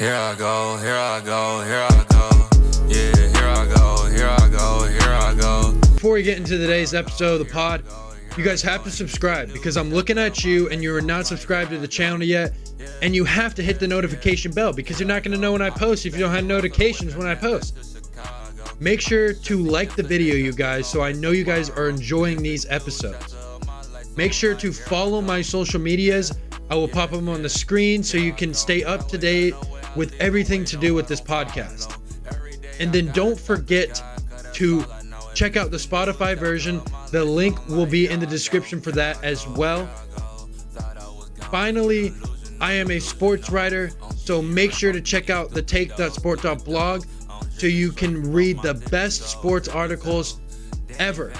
Here I go, here I go, here I go. Yeah, here I go, here I go, here I go. Before we get into today's episode of the pod, you guys have to subscribe because I'm looking at you and you're not subscribed to the channel yet, and you have to hit the notification bell because you're not going to know when I post if you don't have notifications when I post. Make sure to like the video, you guys, so I know you guys are enjoying these episodes. Make sure to follow my social medias. I will pop them on the screen so you can stay up to date with everything to do with this podcast. And then don't forget to check out the Spotify version. The link will be in the description for that as well. Finally, I am a sports writer, so make sure to check out the take.sport.blog so you can read the best sports articles ever.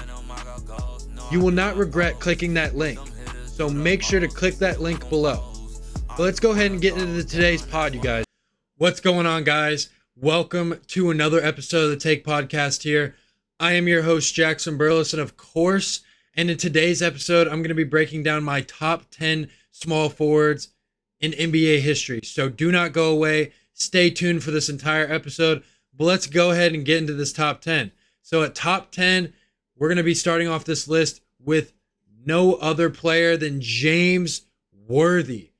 You will not regret clicking that link, so make sure to click that link below. But let's go ahead and get into today's pod, you guys. What's going on, guys? Welcome to another episode of the Take Podcast here. I am your host, Jackson Burles, and of course, and in today's episode, I'm going to be breaking down my top 10 small forwards in NBA history. So do not go away. Stay tuned for this entire episode. But let's go ahead and get into this top 10. So at top 10, we're going to be starting off this list with no other player than James Worthy.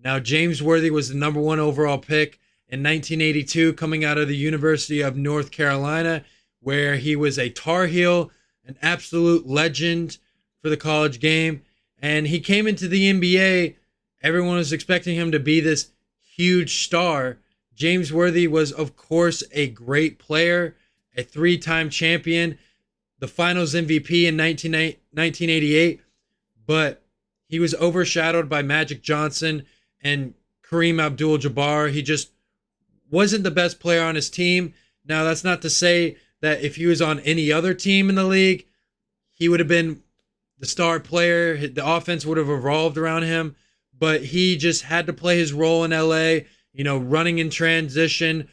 Now, James Worthy was the number one overall pick in 1982, coming out of the University of North Carolina, where he was a Tar Heel, an absolute legend for the college game. And he came into the NBA. Everyone was expecting him to be this huge star. James Worthy was, of course, a great player, a three-time champion, the Finals MVP in 1988, but he was overshadowed by Magic Johnson and Kareem Abdul-Jabbar. He just wasn't the best player on his team. Now, that's not to say that if he was on any other team in the league, he would have been the star player. The offense would have revolved around him, but he just had to play his role in LA, running in transition,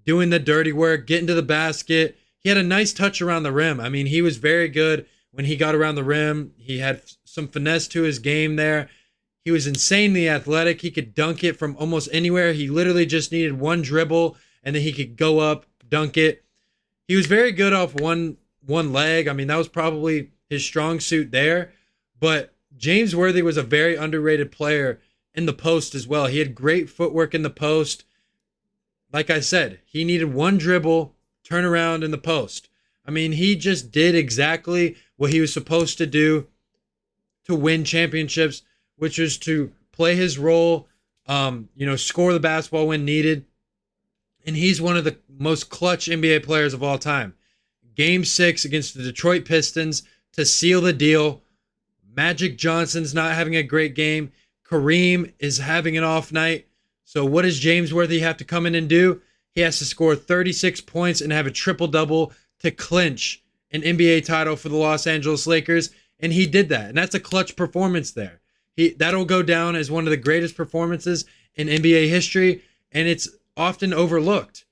doing the dirty work, getting to the basket. He had a nice touch around the rim. I mean, he was very good when he got around the rim. He had some finesse to his game there. He was insanely athletic. He could dunk it from almost anywhere. He literally just needed one dribble, and then he could go up, dunk it. He was very good off one leg. I mean, that was probably his strong suit there. But James Worthy was a very underrated player in the post as well. He had great footwork in the post. Like I said, he needed one dribble, turn around in the post. I mean, he just did exactly what he was supposed to do to win championships, which was to play his role, score the basketball when needed. And he's one of the most clutch NBA players of all time. Game 6 against the Detroit Pistons to seal the deal. Magic Johnson's not having a great game. Kareem is having an off night. So what does James Worthy have to come in and do? He has to score 36 points and have a triple-double to clinch an NBA title for the Los Angeles Lakers. And he did that. And that's a clutch performance there. That'll go down as one of the greatest performances in NBA history. And it's often overlooked.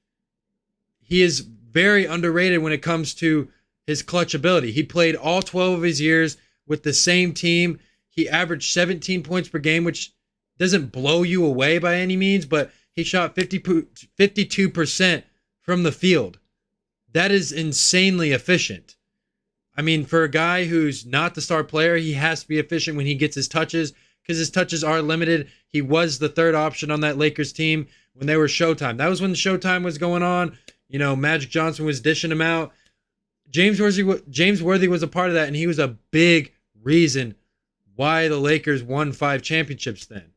He is very underrated when it comes to his clutch ability. He played all 12 of his years with the same team. He averaged 17 points per game, which doesn't blow you away by any means, but he shot 52% from the field. That is insanely efficient. I mean, for a guy who's not the star player, he has to be efficient when he gets his touches because his touches are limited. He was the third option on that Lakers team when they were Showtime. That was when Showtime was going on. Magic Johnson was dishing him out. James Worthy was a part of that, and he was a big reason why the Lakers won 5 championships then.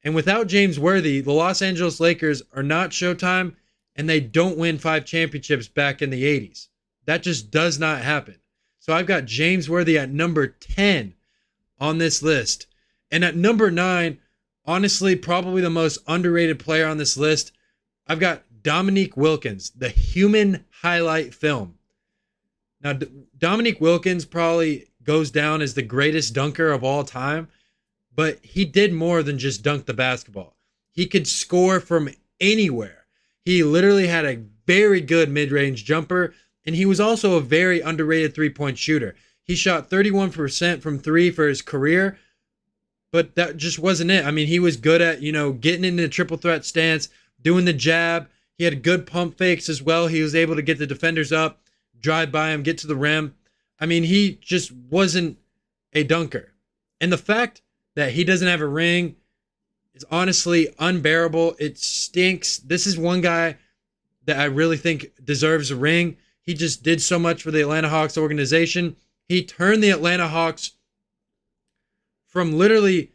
And without James Worthy, the Los Angeles Lakers are not Showtime, and they don't win 5 championships back in the 80s. That just does not happen. So I've got James Worthy at number 10 on this list. And at number 9, honestly, probably the most underrated player on this list, I've got Dominique Wilkins, the human highlight film. Now, Dominique Wilkins probably goes down as the greatest dunker of all time, but he did more than just dunk the basketball. He could score from anywhere. He literally had a very good mid-range jumper, and he was also a very underrated three-point shooter. He shot 31% from three for his career, but that just wasn't it. I mean, he was good at, getting into the triple threat stance, doing the jab. He had good pump fakes as well. He was able to get the defenders up, drive by him, get to the rim. I mean, he just wasn't a dunker. And the fact that he doesn't have a ring is honestly unbearable. It stinks. This is one guy that I really think deserves a ring. He just did so much for the Atlanta Hawks organization. He turned the Atlanta Hawks from literally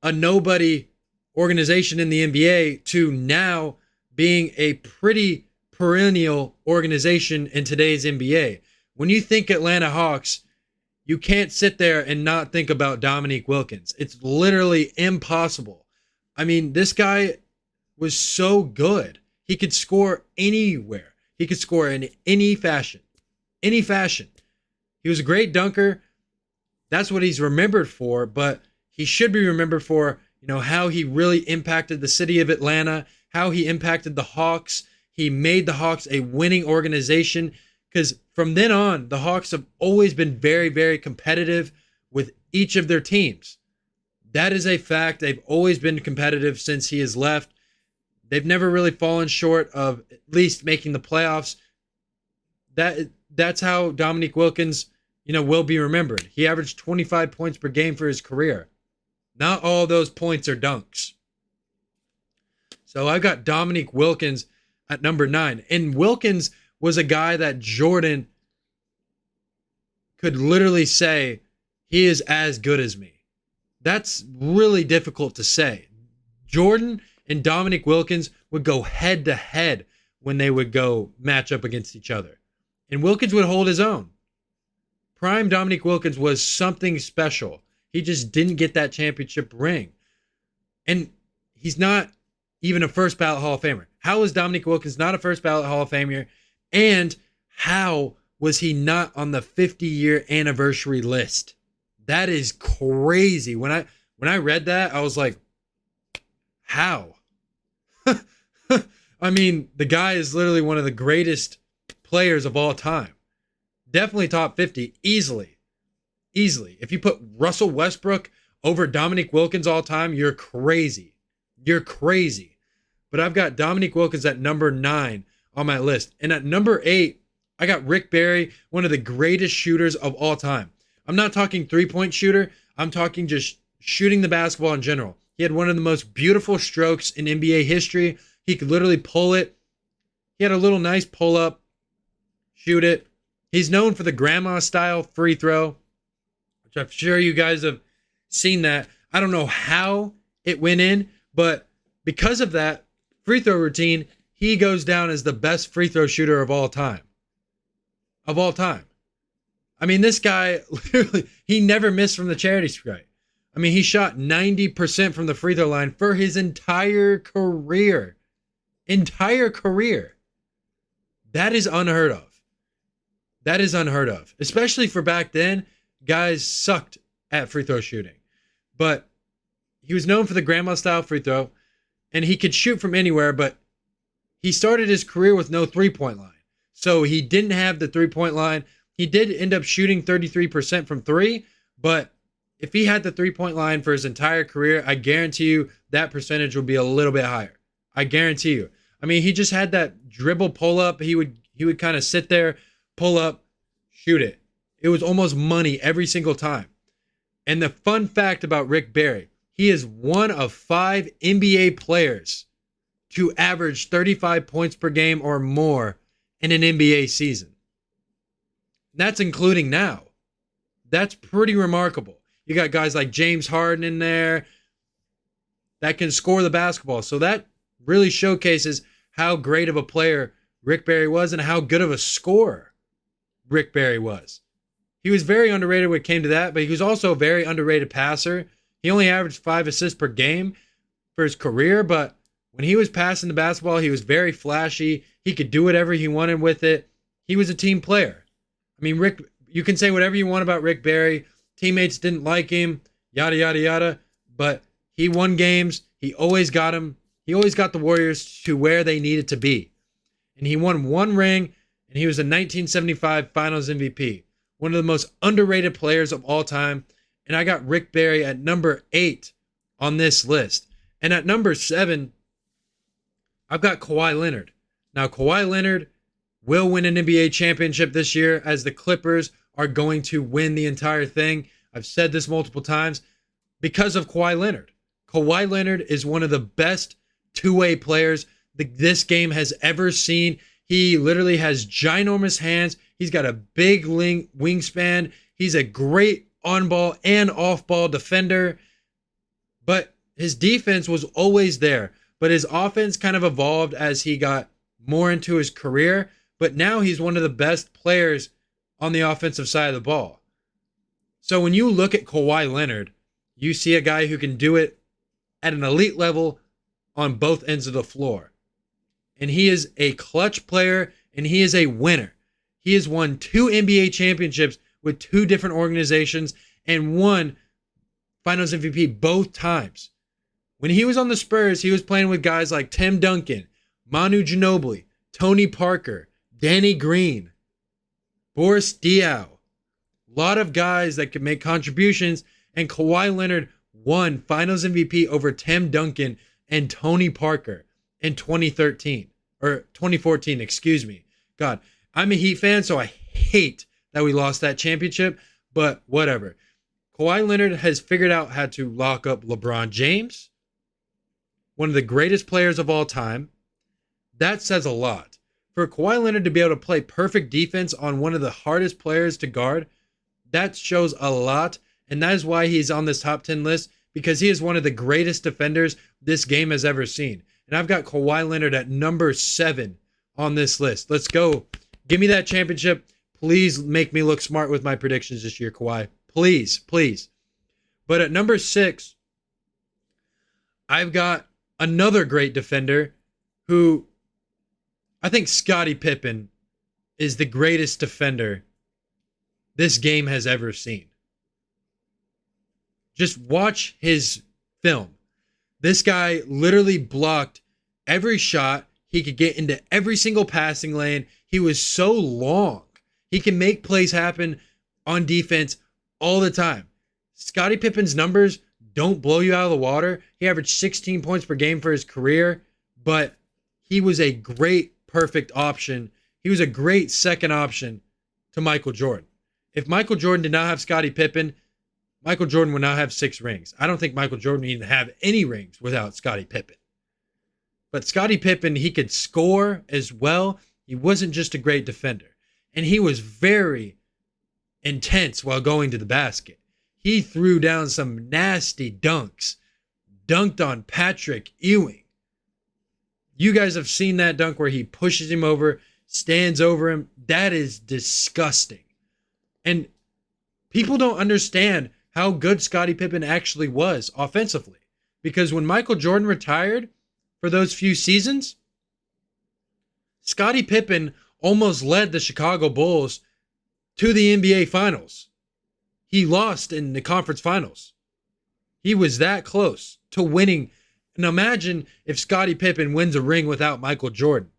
a nobody organization in the NBA to now being a pretty perennial organization in today's NBA. When you think Atlanta Hawks, you can't sit there and not think about Dominique Wilkins. It's literally impossible. I mean, this guy was so good. He could score anywhere. He could score in any fashion. Any fashion. He was a great dunker. That's what he's remembered for, but he should be remembered for, how he really impacted the city of Atlanta, how he impacted the Hawks. He made the Hawks a winning organization, because from then on, the Hawks have always been very, very competitive with each of their teams. That is a fact. They've always been competitive since he has left. They've never really fallen short of at least making the playoffs. That's how Dominique Wilkins, will be remembered. He averaged 25 points per game for his career. Not all those points are dunks. So I've got Dominique Wilkins at number 9. And Wilkins was a guy that Jordan could literally say, he is as good as me. That's really difficult to say. Jordan and Dominique Wilkins would go head to head when they would go match up against each other. And Wilkins would hold his own. Prime Dominique Wilkins was something special. He just didn't get that championship ring. And he's not even a first ballot Hall of Famer. How is Dominique Wilkins not a first ballot Hall of Famer? And how was he not on the 50-year anniversary list? That is crazy. When I read that, I was like, how? I mean, the guy is literally one of the greatest players of all time. Definitely top 50, easily. Easily. If you put Russell Westbrook over Dominique Wilkins all time, you're crazy. You're crazy. But I've got Dominique Wilkins at number 9 on my list. And at number 8, I got Rick Barry, one of the greatest shooters of all time. I'm not talking three-point shooter. I'm talking just shooting the basketball in general. He had one of the most beautiful strokes in NBA history. He could literally pull it. He had a little nice pull-up, shoot it. He's known for the grandma-style free throw, which I'm sure you guys have seen that. I don't know how it went in, but because of that free throw routine, he goes down as the best free throw shooter of all time. Of all time. I mean, this guy, literally, he never missed from the charity stripe. I mean, he shot 90% from the free throw line for his entire career. Entire career. That is unheard of. That is unheard of. Especially for back then, guys sucked at free throw shooting. But he was known for the grandma-style free throw, and he could shoot from anywhere, but he started his career with no three-point line. So he didn't have the three-point line. He did end up shooting 33% from three, but if he had the three-point line for his entire career, I guarantee you that percentage would be a little bit higher. I guarantee you. I mean, he just had that dribble pull-up. He would kind of sit there, pull up, shoot it. It was almost money every single time. And the fun fact about Rick Barry, he is one of 5 NBA players to average 35 points per game or more in an NBA season. That's including now. That's pretty remarkable. You got guys like James Harden in there that can score the basketball. So that really showcases how great of a player Rick Barry was and how good of a scorer Rick Barry was. He was very underrated when it came to that, but he was also a very underrated passer. He only averaged 5 assists per game for his career, but when he was passing the basketball, he was very flashy. He could do whatever he wanted with it. He was a team player. I mean, Rick, you can say whatever you want about Rick Barry. Teammates didn't like him, yada, yada, yada, but he won games. He always got them. He always got the Warriors to where they needed to be. And he won 1 ring, and he was a 1975 Finals MVP. One of the most underrated players of all time. And I got Rick Barry at number 8 on this list. And at number 7, I've got Kawhi Leonard. Now, Kawhi Leonard will win an NBA championship this year, as the Clippers are going to win the entire thing. I've said this multiple times because of Kawhi Leonard. Kawhi Leonard is one of the best two-way players this game has ever seen. He literally has ginormous hands. He's got a big wingspan. He's a great on-ball and off-ball defender. But his defense was always there. But his offense kind of evolved as he got more into his career. But now he's one of the best players on the offensive side of the ball. So when you look at Kawhi Leonard, you see a guy who can do it at an elite level on both ends of the floor. And he is a clutch player, and he is a winner. He has won 2 NBA championships with 2 different organizations and won Finals MVP both times. When he was on the Spurs, he was playing with guys like Tim Duncan, Manu Ginobili, Tony Parker, Danny Green, Boris Diaw. A lot of guys that could make contributions, and Kawhi Leonard won Finals MVP over Tim Duncan and Tony Parker in 2014, excuse me. God, I'm a Heat fan, so I hate that we lost that championship, but whatever. Kawhi Leonard has figured out how to lock up LeBron James, one of the greatest players of all time. That says a lot. For Kawhi Leonard to be able to play perfect defense on one of the hardest players to guard, that shows a lot, and that is why he's on this top 10 list, because he is one of the greatest defenders this game has ever seen. And I've got Kawhi Leonard at number 7 on this list. Let's go. Give me that championship. Please make me look smart with my predictions this year, Kawhi. Please, please. But at number 6, I've got another great defender who I think Scottie Pippen is the greatest defender this game has ever seen. Just watch his film. This guy literally blocked every shot. He could get into every single passing lane. He was so long. He can make plays happen on defense all the time. Scottie Pippen's numbers don't blow you out of the water. He averaged 16 points per game for his career, but he was a great, perfect option. He was a great second option to Michael Jordan. If Michael Jordan did not have Scottie Pippen, Michael Jordan would not have 6 rings. I don't think Michael Jordan would even have any rings without Scottie Pippen. But Scottie Pippen, he could score as well. He wasn't just a great defender. And he was very intense while going to the basket. He threw down some nasty dunks. Dunked on Patrick Ewing. You guys have seen that dunk where he pushes him over, stands over him. That is disgusting. And people don't understand how good Scottie Pippen actually was offensively. Because when Michael Jordan retired for those few seasons, Scottie Pippen almost led the Chicago Bulls to the NBA Finals. He lost in the conference finals. He was that close to winning. And imagine if Scottie Pippen wins a ring without Michael Jordan.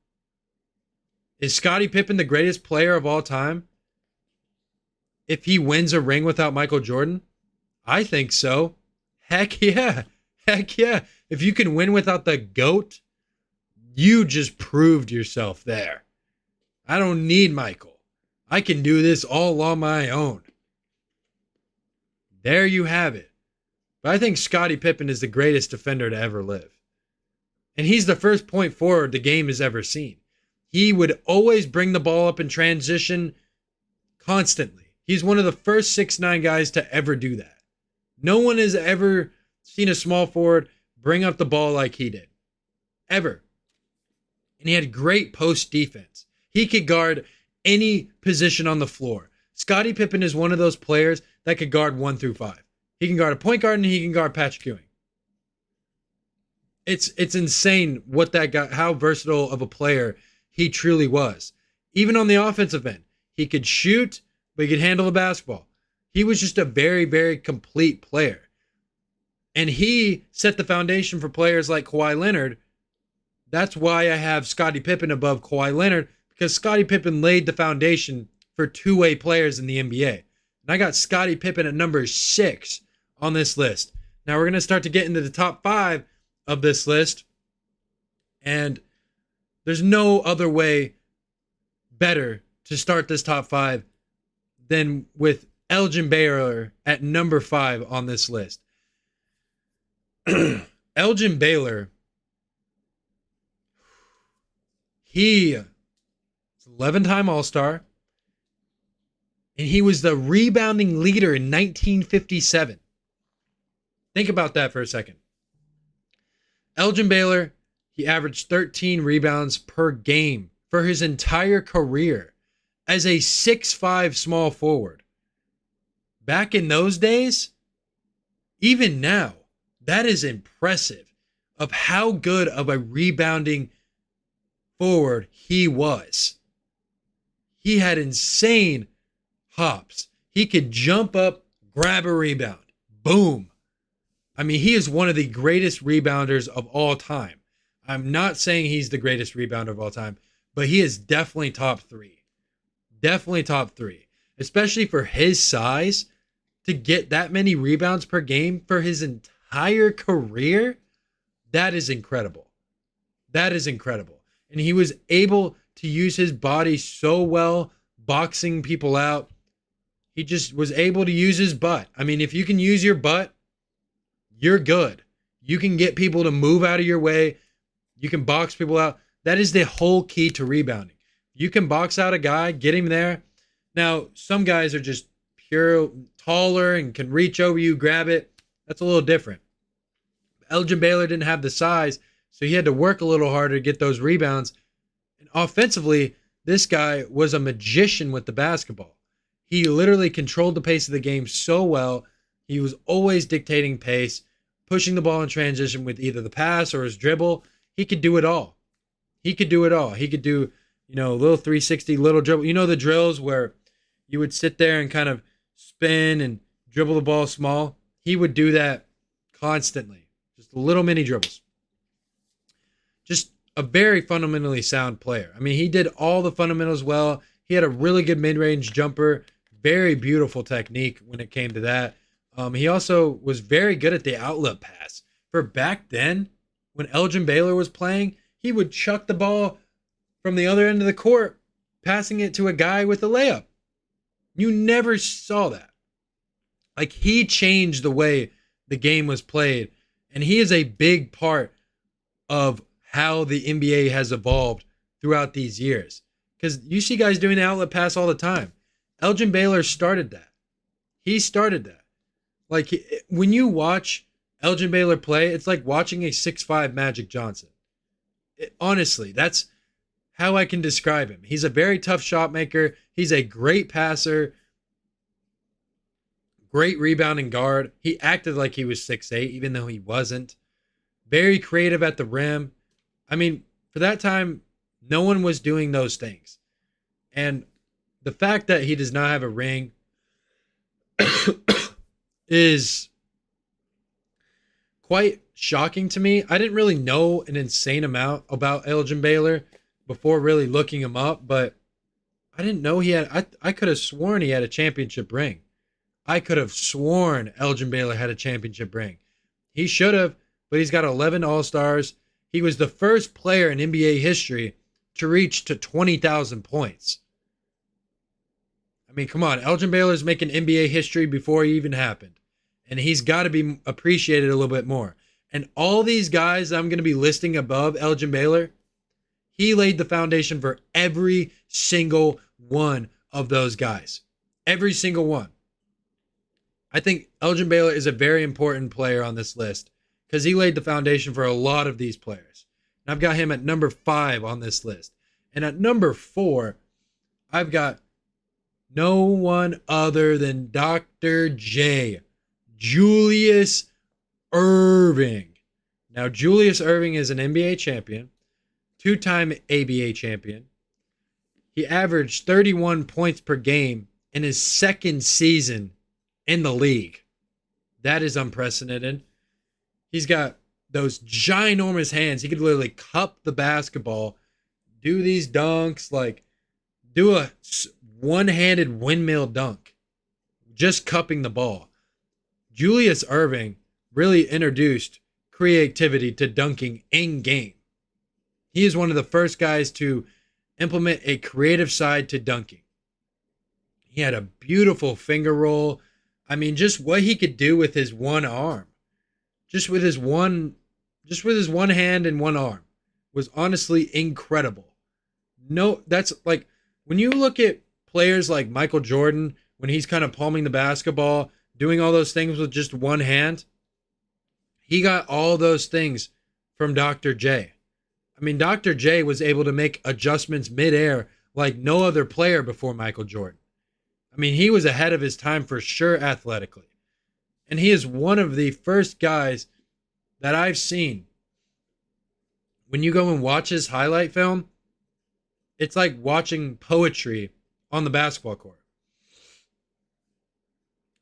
Is Scottie Pippen the greatest player of all time? If he wins a ring without Michael Jordan? I think so. Heck yeah. Heck yeah. If you can win without the GOAT, you just proved yourself there. I don't need Michael. I can do this all on my own. There you have it. But I think Scottie Pippen is the greatest defender to ever live. And he's the first point forward the game has ever seen. He would always bring the ball up in transition constantly. He's one of the first 6'9" guys to ever do that. No one has ever seen a small forward bring up the ball like he did. Ever. And he had great post defense. He could guard any position on the floor. Scottie Pippen is one of those players that could guard 1 through 5. He can guard a point guard and he can guard Patrick Ewing. It's insane what that guy, how versatile of a player he truly was. Even on the offensive end, he could shoot, but he could handle the basketball. He was just a very, very complete player. And he set the foundation for players like Kawhi Leonard. That's why I have Scottie Pippen above Kawhi Leonard, because Scottie Pippen laid the foundation for two-way players in the NBA. And I got Scottie Pippen at number 6 on this list. Now we're going to start to get into the top 5 of this list. And There's no other way better to start this top 5 than with Elgin Baylor at number 5 on this list. Elgin Baylor, he is 11-time All-Star, and he was the rebounding leader in 1957. Think about that for a second. Elgin Baylor, he averaged 13 rebounds per game for his entire career as a 6'5" small forward. Back in those days, even now, that is impressive of how good of a rebounding forward he was. He had insane hops. He could jump up, grab a rebound. Boom. I mean, he is one of the greatest rebounders of all time. I'm not saying he's the greatest rebounder of all time, but he is definitely top 3. Definitely top 3. Especially for his size, to get that many rebounds per game for his entire career, that is incredible. That is incredible. And he was able to use his body so well, boxing people out. He just was able to use his butt. I mean, if you can use your butt, you're good. You can get people to move out of your way. You can box people out. That is the whole key to rebounding. You can box out a guy, get him there. Now, some guys are just pure taller and can reach over you, grab it. That's a little different. Elgin Baylor didn't have the size, so he had to work a little harder to get those rebounds. And offensively, this guy was a magician with the basketball. He literally controlled the pace of the game so well. He was always dictating pace, pushing the ball in transition with either the pass or his dribble. He could do it all. He could do it all. He could do, a little 360, little dribble. You know the drills where you would sit there and kind of spin and dribble the ball small? He would do that constantly. Just little mini dribbles. Just a very fundamentally sound player. I mean, he did all the fundamentals well. He had a really good mid-range jumper. Very beautiful technique when it came to that. He also was very good at the outlet pass. For back then, when Elgin Baylor was playing, he would chuck the ball from the other end of the court, passing it to a guy with a layup. You never saw that. Like, he changed the way the game was played, and he is a big part of how the NBA has evolved throughout these years. Because you see guys doing the outlet pass all the time. Elgin Baylor started that. He started that. Like, when you watch Elgin Baylor play, it's like watching a 6'5" Magic Johnson. Honestly, that's how I can describe him. He's a very tough shot maker. He's a great passer. Great rebounding guard. He acted like he was 6'8", even though he wasn't. Very creative at the rim. I mean, for that time, no one was doing those things. And the fact that he does not have a ring is quite shocking to me. I didn't really know an insane amount about Elgin Baylor before really looking him up, but I didn't know he had, I could have sworn he had a championship ring. I could have sworn Elgin Baylor had a championship ring. He should have, but he's got 11 All-Stars. He was the first player in NBA history to reach to 20,000 points. I mean, come on. Elgin Baylor's making NBA history before it even happened. And he's got to be appreciated a little bit more. And all these guys I'm going to be listing above Elgin Baylor, he laid the foundation for every single one of those guys. Every single one. I think Elgin Baylor is a very important player on this list because he laid the foundation for a lot of these players. And I've got him at number 5 on this list. And at number 4, I've got no one other than Dr. J, Julius Erving. Now, Julius Erving is an NBA champion, 2-time ABA champion. He averaged 31 points per game in his second season in the league. That is unprecedented. He's got those ginormous hands. He could literally cup the basketball, do these dunks, like do a one-handed windmill dunk, just cupping the ball. Julius Erving really introduced creativity to dunking in game. He is one of the first guys to implement a creative side to dunking. He had a beautiful finger roll. I mean, just what he could do with his one arm, just with his one hand and one arm was honestly incredible. No, that's like when you look at players like Michael Jordan, when he's kind of palming the basketball, doing all those things with just one hand, he got all those things from Dr. J. I mean, Dr. J was able to make adjustments midair like no other player before Michael Jordan. I mean, he was ahead of his time for sure athletically. And he is one of the first guys that I've seen. When you go and watch his highlight film, it's like watching poetry on the basketball court.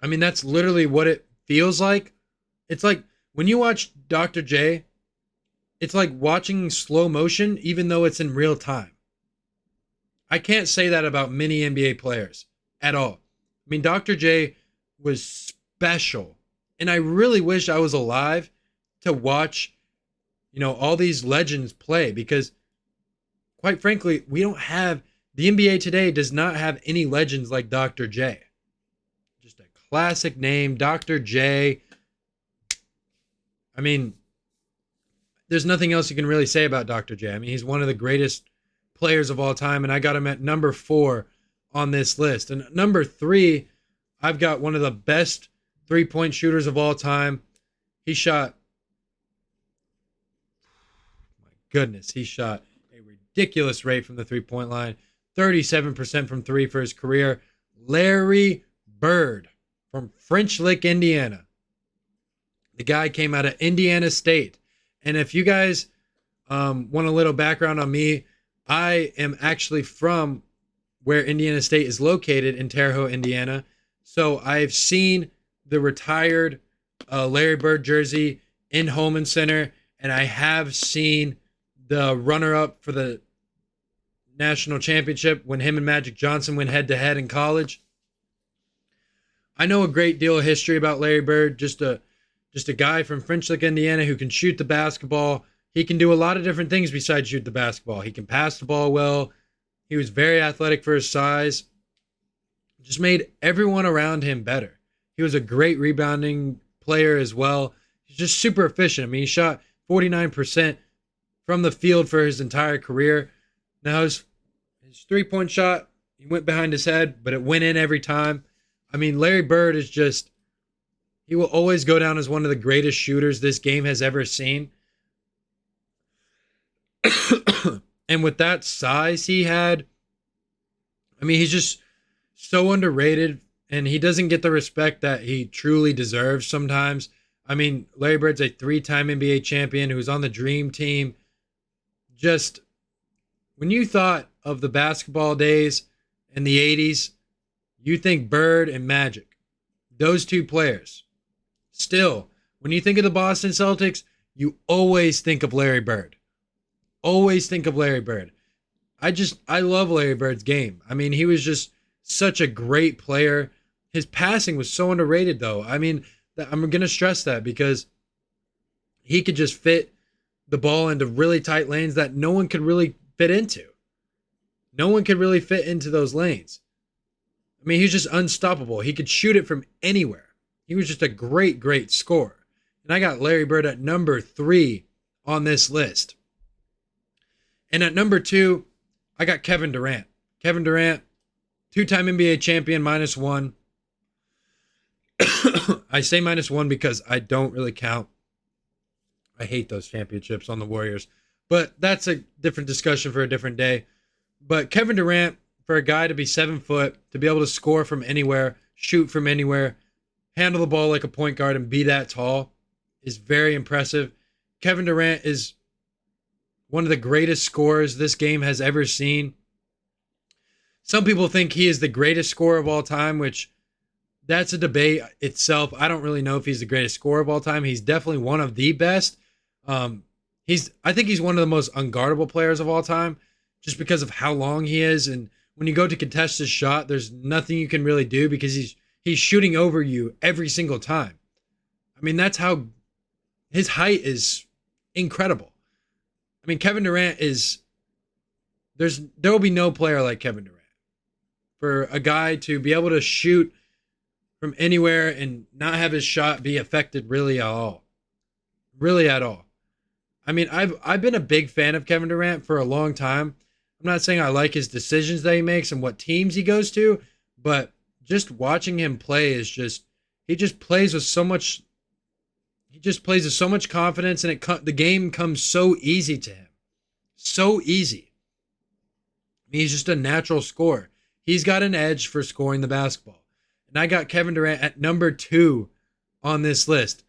I mean, that's literally what it feels like. It's like when you watch Dr. J, it's like watching slow motion, even though it's in real time. I can't say that about many NBA players at all. I mean, Dr. J was special. And I really wish I was alive to watch, all these legends play, because quite frankly, we don't have, the NBA today does not have any legends like Dr. J. Just a classic name, Dr. J. I mean, there's nothing else you can really say about Dr. J. I mean, he's one of the greatest players of all time, and I got him at number 4 on this list. And number 3, I've got one of the best three-point shooters of all time. He shot a ridiculous rate from the three-point line, 37% from three for his career. Larry Bird from French Lick, Indiana. The guy came out of Indiana State. And if you guys want a little background on me, I am actually from where Indiana State is located in Terre Haute, Indiana. So I've seen the retired Larry Bird jersey in Holman Center, and I have seen the runner-up for the national championship when him and Magic Johnson went head-to-head in college. I know a great deal of history about Larry Bird, just a guy from French Lick, Indiana, who can shoot the basketball. He can do a lot of different things besides shoot the basketball. He can pass the ball well. He was very athletic for his size. Just made everyone around him better. He was a great rebounding player as well. He's just super efficient. I mean, he shot 49% from the field for his entire career. Now, his three-point shot, he went behind his head, but it went in every time. I mean, Larry Bird is just, he will always go down as one of the greatest shooters this game has ever seen. And with that size he had, I mean, he's just so underrated, and he doesn't get the respect that he truly deserves sometimes. I mean, Larry Bird's a 3-time NBA champion who was on the Dream Team. Just, when you thought of the basketball days in the 80s, you think Bird and Magic. Those two players. Still, when you think of the Boston Celtics, you always think of Larry Bird. Always think of Larry Bird. I love Larry Bird's game. I mean, he was just such a great player. His passing was so underrated, though. I mean, I'm going to stress that because he could just fit the ball into really tight lanes that no one could really fit into. No one could really fit into those lanes. I mean, he's just unstoppable. He could shoot it from anywhere. He was just a great, great scorer. And I got Larry Bird at number 3 on this list. And at number 2, I got Kevin Durant. Kevin Durant, 2-time NBA champion, -1. I say -1 because I don't really count. I hate those championships on the Warriors. But that's a different discussion for a different day. But Kevin Durant, for a guy to be 7 foot, to be able to score from anywhere, shoot from anywhere, handle the ball like a point guard, and be that tall is very impressive. Kevin Durant is one of the greatest scorers this game has ever seen. Some people think he is the greatest scorer of all time, which that's a debate itself. I don't really know if he's the greatest scorer of all time. He's definitely one of the best. I think he's one of the most unguardable players of all time just because of how long he is. And when you go to contest his shot, there's nothing you can really do because he's shooting over you every single time. I mean, that's how his height is incredible. I mean, Kevin Durant there will be no player like Kevin Durant. For a guy to be able to shoot from anywhere and not have his shot be affected really at all. Really at all. I mean, I've been a big fan of Kevin Durant for a long time. I'm not saying I like his decisions that he makes and what teams he goes to, but just watching him play is just he just plays with so much confidence, and the game comes so easy to him. So easy. I mean, he's just a natural scorer. He's got an edge for scoring the basketball. And I got Kevin Durant at number 2 on this list.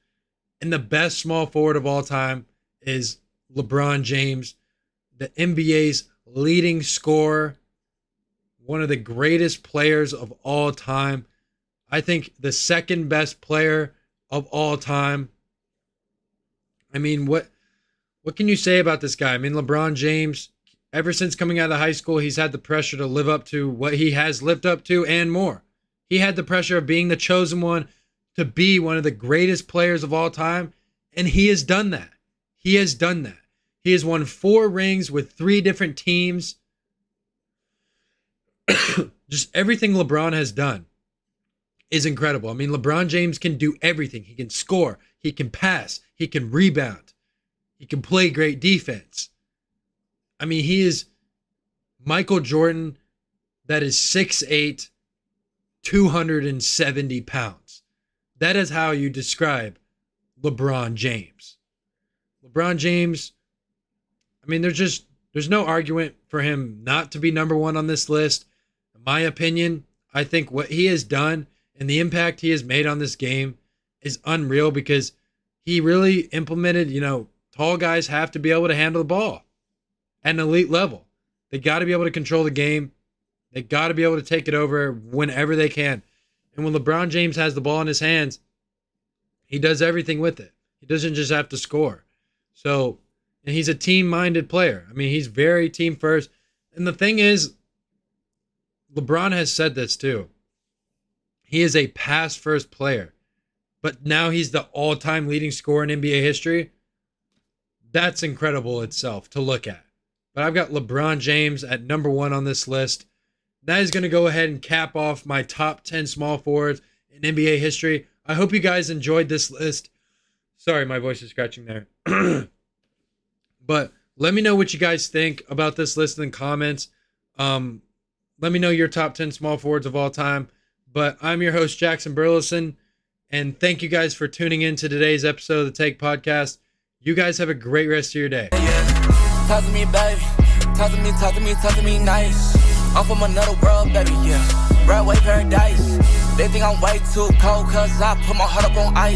And the best small forward of all time is LeBron James, the NBA's leading scorer, one of the greatest players of all time. I think the second best player of all time. I mean, what can you say about this guy? I mean, LeBron James, ever since coming out of high school, he's had the pressure to live up to what he has lived up to and more. He had the pressure of being the chosen one to be one of the greatest players of all time, and he has done that. He has done that. He has won 4 rings with 3 different teams. Just everything LeBron has done is incredible. I mean, LeBron James can do everything. He can score. He can pass. He can rebound. He can play great defense. I mean, he is Michael Jordan that is 6'8", 270 pounds. That is how you describe LeBron James. LeBron James, I mean, there's no argument for him not to be number 1 on this list. In my opinion, I think what he has done and the impact he has made on this game is unreal, because he really implemented, tall guys have to be able to handle the ball at an elite level. They got to be able to control the game. They got to be able to take it over whenever they can. And when LeBron James has the ball in his hands, he does everything with it. He doesn't just have to score. So, and he's a team-minded player. I mean, he's very team first. And the thing is, LeBron has said this too. He is a pass-first player. But now he's the all-time leading scorer in NBA history. That's incredible itself to look at. But I've got LeBron James at number 1 on this list. That is going to go ahead and cap off my top 10 small forwards in NBA history. I hope you guys enjoyed this list. Sorry, my voice is scratching there. But let me know what you guys think about this list in the comments. Let me know your top 10 small forwards of all time. But I'm your host, Jackson Burleson. And thank you guys for tuning in to today's episode of the Take Podcast. You guys have a great rest of your day. Yeah. Talk to me, baby. Talk to me nice. I'm from another world, baby, yeah. Broadway paradise. They think I'm way too cold, cause I put my heart up on ice.